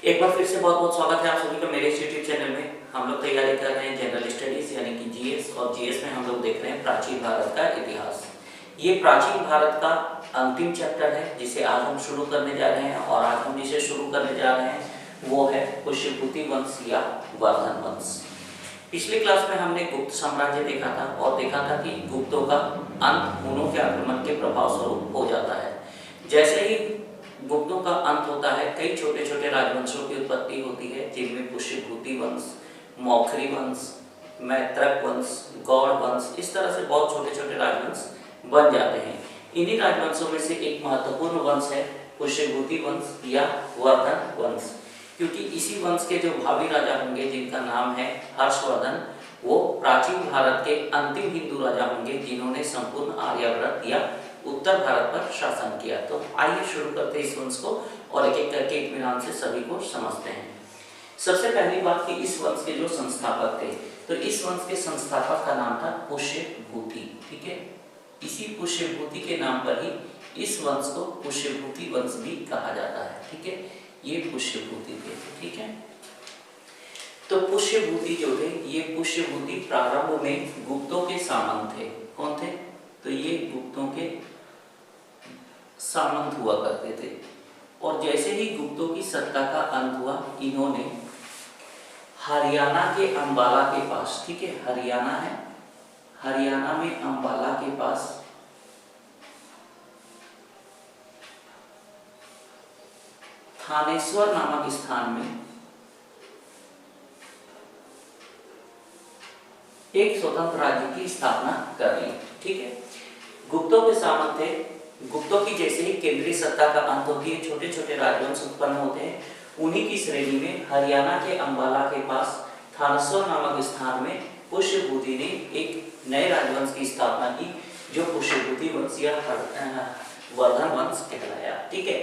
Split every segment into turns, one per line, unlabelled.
एक बार फिर से बहुत बहुत स्वागत है आप सभी का मेरे इस यूट्यूब चैनल में। हम लोग तैयारी कर रहे हैं जनरल स्टडीज यानी कि जीएस, और जीएस में हम लोग देख रहे हैं प्राचीन भारत का इतिहास। ये प्राचीन भारत का अंतिम चैप्टर है जिसे आज हम शुरू करने जा रहे हैं, और आज हम जिसे शुरू करने जा रहे हैं वो है पुष्यभूति वंश या वर्धन वंश। पिछले क्लास में हमने गुप्त साम्राज्य देखा था और देखा था कि गुप्तों का अंत हुनों के आक्रमण के प्रभाव स्वरूप हो जाता है। जैसे ही गुप्तों का अंत होता है, कई छोटे छोटे राजवंशों की उत्पत्ति होती है, जिनमें पुष्यभूति वंश, मौखरी वंश, मैत्रक वंश, गौड़ वंश, इस तरह से बहुत छोटे छोटे राजवंश बन जाते हैं। इन्हीं राजवंशों में से एक महत्वपूर्ण वंश है पुष्यभूति वंश या वर्धन वंश, क्योंकि इसी वंश के जो भावी राजा होंगे जिनका नाम है हर्षवर्धन, वो प्राचीन भारत के अंतिम हिंदू राजा होंगे जिन्होंने संपूर्ण आर्यावर्त या उत्तर भारत पर शासन किया। तो आइए शुरू करते हैं इस वंश को और एक एक करके इत्मीनान से सभी को समझते हैं। सबसे पहली बात कि इस वंश के जो संस्थापक थे, तो इस वंश के संस्थापक का नाम था पुष्यभूति। ठीक है, इसी पुष्यभूति के नाम पर ही इस वंश को पुष्यभूति वंश भी कहा जाता है। ठीक है, ये पुष्यभूति थे। ठीक है, तो पुष्यभूति जो थे, ये पुष्यभूति प्रारंभ में गुप्तों के सामंत थे। कौन थे? तो ये गुप्तों के सामंत हुआ करते थे, और जैसे ही गुप्तों की सत्ता का अंत हुआ, इन्होंने हरियाणा के अंबाला के पास, ठीक है, हरियाणा है, हरियाणा में अंबाला के पास थानेश्वर नामक स्थान में एक स्वतंत्र राज्य की स्थापना कर ली। ठीक है, गुप्तों के सामंत थे। गुप्तों की जैसे ही केंद्रीय सत्ता का अंत होती है, छोटे छोटे राजवंश उत्पन्न होते हैं। उन्हीं की श्रेणी में हरियाणा के अंबाला के पास थानेश्वर नामक स्थान में पुष्यभूति ने एक नए राजवंश की स्थापना की, जो पुष्यभूति वंश या वर्धन वंश कहलाया। ठीक है,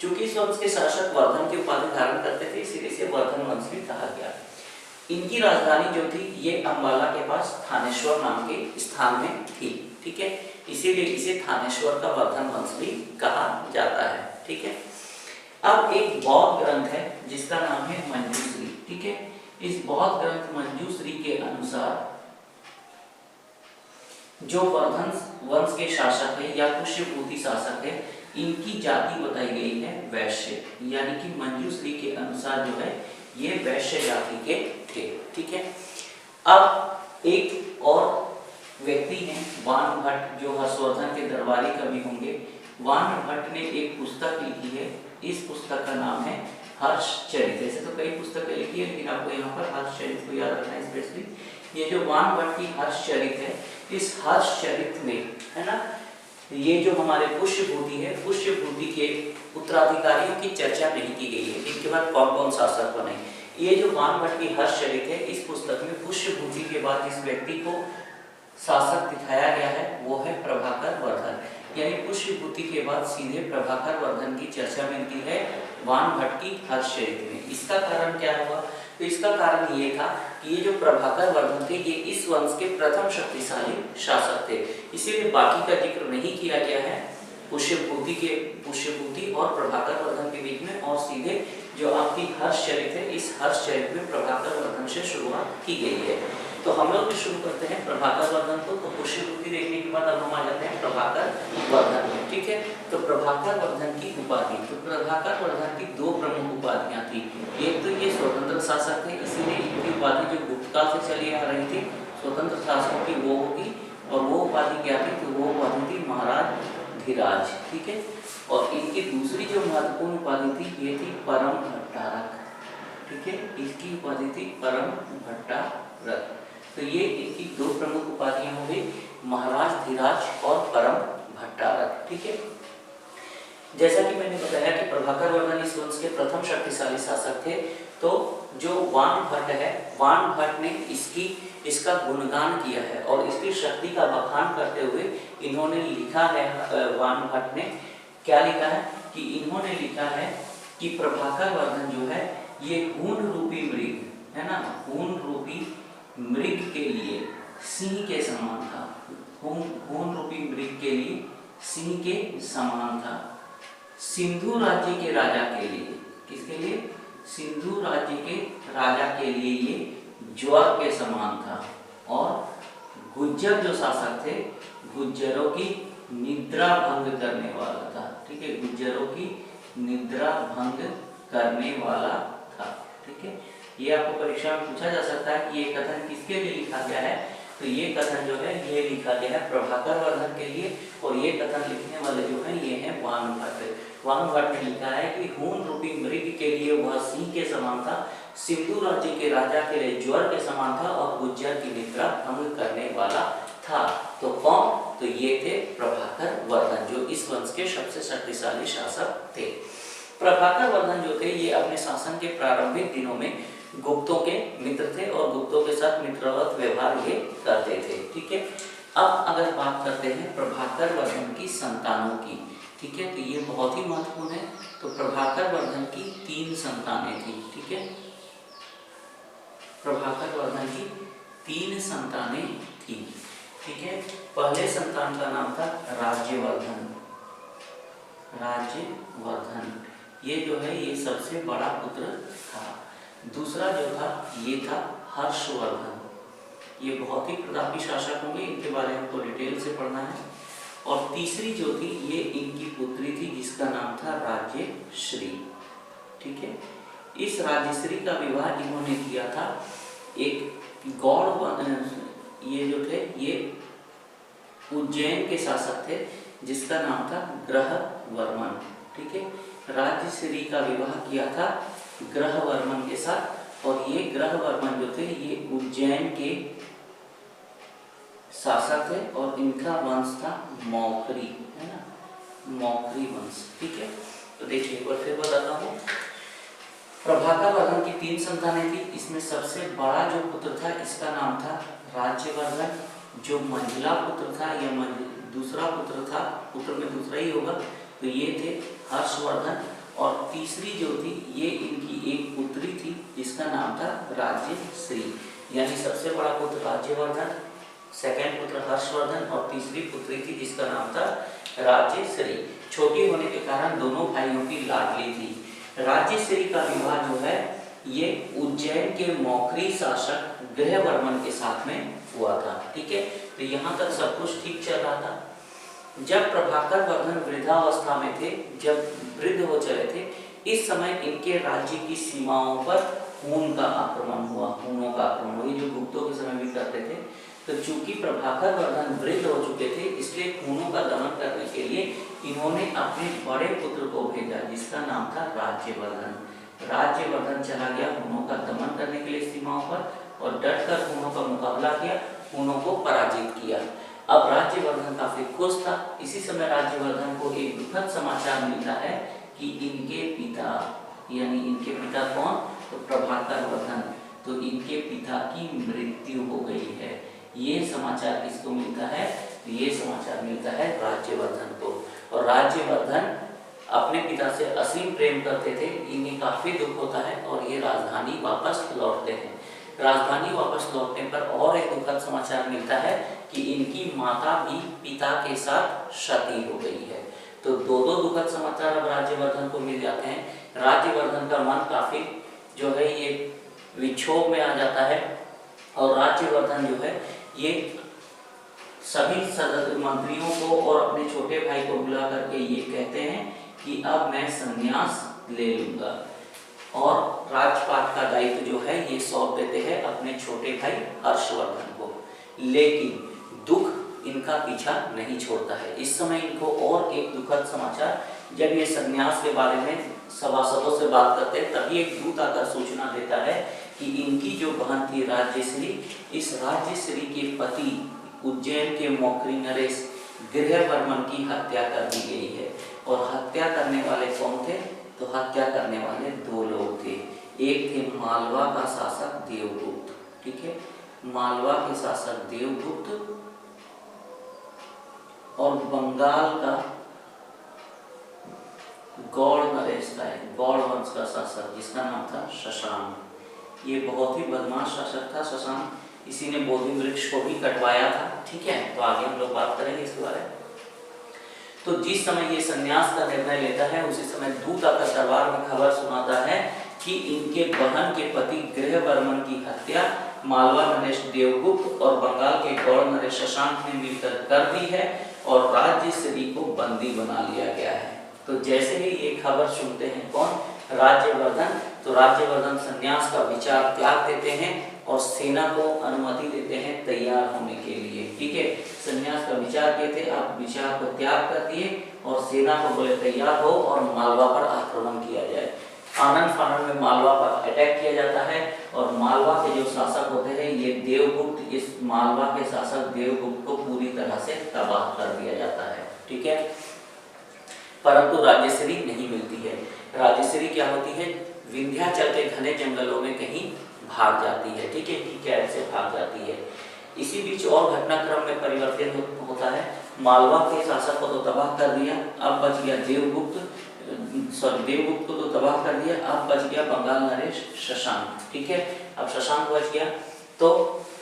चूंकि इस वंश के शासक वर्धन की उपाधि धारण करते थे, इसीलिए इसे वर्धन वंश भी कहा गया। इनकी राजधानी जो थी, ये अंबाला के पास थानेश्वर नाम के स्थान में थी। ठीक है, इसीलिए इसे थानेश्वर का वर्धन वंश भी कहा जाता है। ठीक है, अब एक बौद्ध ग्रंथ है जिसका नाम है मंजूश्री। ठीक है, इस बौद्ध ग्रंथ मंजूश्री के अनुसार जो वर्धन वंश के शासक है या पुष्यभूति शासक है, इनकी जाति बताई गई है वैश्य, यानी कि मंजूश्री के अनुसार जो है ये वैश्य जाति के थे। ठीक है, अब एक और व्यक्ति हैं वान भट्ट, जो हर्षवर्धन के दरबारी कवि होंगे। वान भट्ट ने एक पुस्तक लिखी है, इस पुस्तक का नाम है हर्षचरित। ऐसे तो कई पुस्तकें लिखी है, लेकिन आपको यहाँ पर हर्षचरित को याद रखना है स्पेशली। ये जो वान भट्ट की हर्षचरित है, इस हर्षचरित में है ना, ये जो हमारे पुष्यभूति है, पुष्यभूति के उत्तराधिकारियों की चर्चा नहीं की गई है, इनके बाद कौन कौन शासक बने। ये जो वान भट्ट की हर्षचरित है, इस पुस्तक में पुष्यभूति के बाद जिस व्यक्ति को शासक दिखाया गया है वो है प्रभाकर वर्धन, यानी पुष्यभूति के बाद सीधे प्रभाकर वर्धन की चर्चा मिलती है वान भट्ट की हर्षचरित में। इसका कारण क्या हुआ? तो इसका कारण ये था कि ये जो प्रभाकर वर्धन थे, ये इस वंश के प्रथम शक्तिशाली शासक थे, इसीलिए बाकी का जिक्र नहीं किया गया है पुष्यभूति और प्रभाकर वर्धन के बीच में, और सीधे जो आपकी हर्षचरित है, इस हर्षचरित में प्रभाकर वर्धन से शुरुआत की गई है। तो हम लोग भी शुरू करते हैं प्रभाकर वर्धन को। तो पुष्यभूति देखने के बाद अब हम आ जाते हैं प्रभाकर वर्धन में। ठीक है, तो प्रभाकर वर्धन की उपाधि, तो प्रभाकर वर्धन की दो प्रमुख उपाधियां थी। एक तो ये स्वतंत्र शासक थे, इसीलिए इनकी उपाधि जो गुप्त काल से चली आ रही थी स्वतंत्र शासकों की, वो होगी, और वो उपाधि क्या थी? तो वो उपाधि थी महाराज धीराज। ठीक है, और इनकी दूसरी जो महत्वपूर्ण उपाधि थी, ये थी परम भट्टारक। ठीक है, इसकी उपाधि थी परम भट्टारक। तो ये इनकी दो प्रमुख उपाधियां हो गई, महाराज धीराज और परम भट्टारक। ठीक है, जैसा कि मैंने बताया कि प्रभाकर वर्धन इस वंश के प्रथम शक्तिशाली शासक थे। तो जो वान भट्ट है, वान भट्ट ने इसका गुणगान किया है, और इसकी शक्ति का बखान करते हुए इन्होंने लिखा है, वान भट्ट ने क्या लिखा है कि इन्होंने लिखा है कि प्रभाकर वर्धन जो है ये हूण रूपी मृग है ना, हूण रूपी मृग के लिए सिंह के समान था। हूण रूपी मृग के लिए सिंह के समान था। सिंधु राज्य के राजा के लिए, किसके लिए? राजा के लिए ये ज्वर के समान था। और गुज्जर जो शासक थे, गुज्जरों की निद्रा भंग करने वाला था। ठीक है, गुज्जरों की निद्रा भंग करने वाला था। ठीक है, ये आपको परीक्षा में पूछा जा सकता है कि ये कथन किसके लिए लिखा गया है। तो ये कथन जो है ये लिखा गया है प्रभाकर वर्धन के लिए, और ये कथन लिखने वाले जो है ये है वान भट्ट। वान भट्ट ने लिखा है कि खून रूपी मृग के लिए वह सिंह के समान था, सिंधु राज्य के राजा के लिए ज्वर के समान था, और गुज्जर की निद्रा भंग करने वाला था। तो कौन? तो ये थे प्रभाकर वर्धन, जो इस वंश के सबसे शक्तिशाली शासक थे। प्रभाकर वर्धन जो थे ये अपने शासन के प्रारंभिक दिनों में गुप्तों के मित्र थे और गुप्तों के साथ मित्रवत व्यवहार ये करते थे। ठीक है, अब अगर बात करते हैं प्रभाकर वर्धन की संतानों की, ठीक है, तो ये बहुत ही महत्वपूर्ण है। तो प्रभाकर वर्धन की 3 संतानें थी। ठीक है, प्रभाकर वर्धन की 3 संतानें थी। ठीक है, पहले संतान का नाम था राज्यवर्धन। राज्यवर्धन ये जो है ये सबसे बड़ा पुत्र था। दूसरा जो था ये था हर्षवर्धन। ये बहुत ही प्रतापी शासक होंगे, इनके बारे में हमको डिटेल से पढ़ना है। और तीसरी जो थी ये इनकी पुत्री थी जिसका नाम था राज्यश्री। ठीक है, इस राज्यश्री का विवाह इन्होंने किया था एक गौड़, ये जो थे ये उज्जैन के शासक थे जिसका नाम था ग्रहवर्मन। ठीक है, राज्यश्री का विवाह किया था ग्रहवर्मन के साथ, और ये ग्रहवर्मन जो थे ये उज्जैन के शासक थे और इनका वंश था मौखरी, है ना, मौखरी वंश। ठीक है, तो देखिए एक बार फिर बताता हूँ। प्रभाकर वर्धन की 3 संतानें थी, इसमें सबसे बड़ा जो पुत्र था इसका नाम था राज्यवर्धन। जो मंझला पुत्र था या दूसरा पुत्र था, पुत्र में दूसरा ही होगा, तो ये थे हर्षवर्धन। और तीसरी जो थी ये इनकी एक पुत्री थी जिसका नाम था राज्यश्री। यानी सबसे बड़ा पुत्र राज्यवर्धन, सेकंड पुत्र हर्षवर्धन और तीसरी पुत्री थी जिसका नाम था राज्यश्री। छोटी होने के कारण दोनों भाइयों की लाडली थी। राज्यश्री का विवाह जो है ये उज्जैन के मौखरी शासक ग्रहवर्मन के साथ में हुआ था। ठीक है, तो यहाँ तक सब कुछ ठीक चल रहा था। जब प्रभाकर वर्धन वृद्धावस्था में थे, जब वृद्ध हो चले थे, इस समय इनके राज्य की सीमाओं पर खून का आक्रमण हुआ, खूनों का आक्रमण हुआ, जो गुप्तों के समय भी करते थे। तो चूंकि प्रभाकर वर्धन वृद्ध हो चुके थे इसलिए खूनों का दमन करने के लिए इन्होंने अपने बड़े पुत्र को भेजा जिसका नाम था राज्यवर्धन। राज्यवर्धन चला गया खूनों का दमन करने के लिए सीमाओं पर और डटकर खूनों का मुकाबला किया, खूनों को पराजित किया। अब राज्यवर्धन काफी खुश था। इसी समय राज्यवर्धन को एक दुखद समाचार मिलता है कि इनके पिता, यानी इनके पिता कौन? तो प्रभाकर वर्धन, तो इनके पिता की मृत्यु हो गई है। ये समाचार किसको मिलता है? ये समाचार मिलता है राज्यवर्धन को। और राज्यवर्धन अपने पिता से असीम प्रेम करते थे, इन्हें काफी दुख होता है और ये राजधानी वापस लौटते हैं। राजधानी वापस लौटने पर और एक दुखद समाचार मिलता है कि इनकी माता भी पिता के साथ सती हो गई है। तो दो दुखद समाचार अब राज्यवर्धन को मिल जाते हैं। राज्यवर्धन का मन काफी जो है ये विक्षोभ में आ जाता है और राज्यवर्धन जो है ये सभी मंत्रियों को और अपने छोटे भाई को बुला करके ये कहते हैं कि अब मैं संन्यास ले लूंगा और राजपाट का दायित्व जो है ये सौंप देते हैं अपने छोटे भाई हर्षवर्धन को। लेकिन दुख इनका पीछा नहीं छोड़ता है। इस समय इनको और एक दुखद समाचार, जब ये संन्यास के बारे में सभासदों से बात करते हैं तभी एक दूत आकर सूचना देता है कि इनकी जो बहन थी राज्यश्री, इस राज्यश्री के पति उज्जैन के मौखरी नरेश गृहवर्मन की हत्या कर दी गई है। और हत्या करने वाले कौन थे? तो हत्या करने वाले 2 लोग थे। एक थे मालवा का शासक देवगुप्त, ठीक है, मालवा के शासक देवगुप्त, और बंगाल का गौड़ नरेश का है, गौड़ वंश का शासक जिसका नाम था शशांक। ये बहुत ही बदमाश शासक था शशांक, इसी ने बोधि वृक्ष को भी कटवाया था। ठीक है, तो आगे हम लोग बात करेंगे इसके बारे में। तो जिस समय ये संन्यास का निर्णय लेता है उसी समय दूत आकर दरबार में खबर सुनाता है कि इनके बहन के पति गृहवर्मन की हत्या मालवा नरेश देवगुप्त और बंगाल के गौड़ नरेश शशांक ने मिलकर कर दी है और राज्यश्री को बंदी बना लिया गया है। तो जैसे ही ये खबर सुनते हैं कौन, राज्यवर्धन, तो राज्यवर्धन संन्यास का विचार त्याग देते हैं और सेना को अनुमति देते हैं तैयार होने के लिए। ठीक है, संन्यास का विचार किए थे, आप विचार को त्याग कर दिए और सेना को बोले तैयार हो और मालवा पर आक्रमण किया जाए। आनंद फानन में मालवा पर अटैक किया जाता है और मालवा के जो शासक होते हैं ये देवगुप्त, इस मालवा के शासक देवगुप्त को पूरी तरह से तबाह कर दिया जाता है। ठीक है, परंतु राज्यश्री नहीं मिलती है। राज्यश्री क्या होती है, विंध्याचल के घने जंगलों में कहीं भाग जाती है। ठीक है, कि कैद से भाग जाती है। इसी बीच और घटनाक्रम में परिवर्तन होता है। मालवा के शासक को तो तबाह कर दिया, अब बच गया देवगुप्त को तो तबाह कर दिया, अब बच गया बंगाल नरेश शशांक। ठीक है, अब शशांक बच गया तो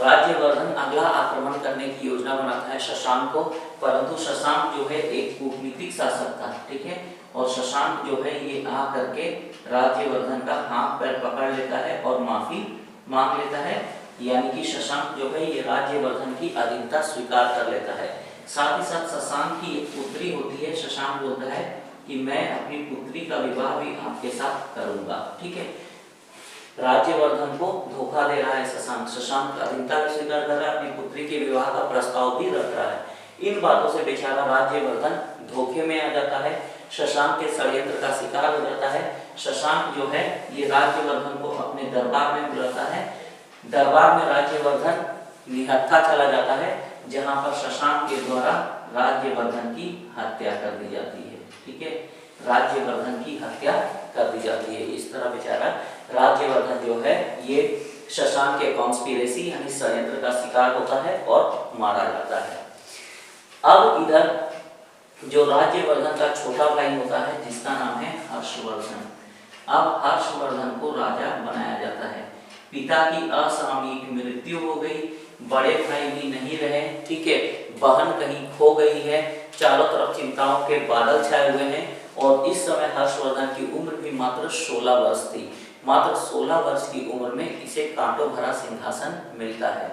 राज्यवर्धन अगला आक्रमण करने की योजना बनाता है शशांक को, परंतु शशांक जो है एक कूटनीतिक शासक था। ठीक है, और शशांक जो है ये आ करके राज्यवर्धन का हाथ पैर पकड़ लेता है और माफी मांग लेता है, यानी कि शशांक जो है ये राज्यवर्धन की अधीनता स्वीकार कर लेता है। साथ ही साथ शशांक की एक पुत्री होती है, शशांक बोलता है कि मैं अपनी पुत्री का विवाह भी आपके साथ करूंगा। ठीक है, राज्यवर्धन को धोखा दे रहा है शशांक अधीनता भी स्वीकार कर रहा है, अपनी पुत्री के विवाह का प्रस्ताव भी रख रहा है। इन बातों से बेचारा राज्यवर्धन धोखे में आ जाता है, शशांक के षड्यंत्र का शिकार हो जाता है। शशांक जो है ये राज्यवर्धन को अपने दरबार में बुलाता है, दरबार में राज्यवर्धन निहत्था चला जाता है, जहां पर शशांक के द्वारा राज्यवर्धन की हत्या कर दी जाती है। ठीक है, राज्यवर्धन की हत्या कर दी जाती है। इस तरह बेचारा राज्यवर्धन जो है ये शशांक के कॉन्स्पिरेसी यानी षड्यंत्र का शिकार होता है और मारा जाता है। अब इधर जो राज्यवर्धन का छोटा भाई होता है जिसका नाम है हर्षवर्धन, अब हर्षवर्धन को राजा बनाया जाता है। पिता की असामयिक मृत्यु हो गई, बड़े भाई भी नहीं रहे। ठीक है, बहन कहीं खो गई है, चारों तरफ चिंताओं के बादल छाए हुए हैं और इस समय हर्षवर्धन की उम्र भी मात्र 16 वर्ष थी। मात्र 16 वर्ष की उम्र में इसे कांटों भरा सिंहासन मिलता है,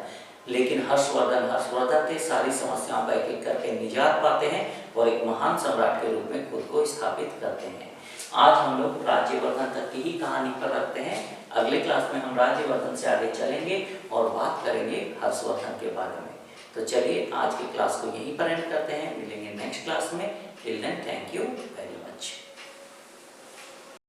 लेकिन हर्षवर्धन के सारी समस्याओं का एक एक करके निजात पाते हैं और एक महान सम्राट के रूप में खुद को स्थापित करते हैं। आज हम लोग राज्यवर्धन तक की ही कहानी पर रखते हैं। अगले क्लास में हम राज्यवर्धन से आगे चलेंगे और बात करेंगे हर्षवर्धन के बारे में। तो चलिए आज की क्लास को यहीं पर एंड करते हैं, मिलेंगे नेक्स्ट क्लास में। Till then thank you.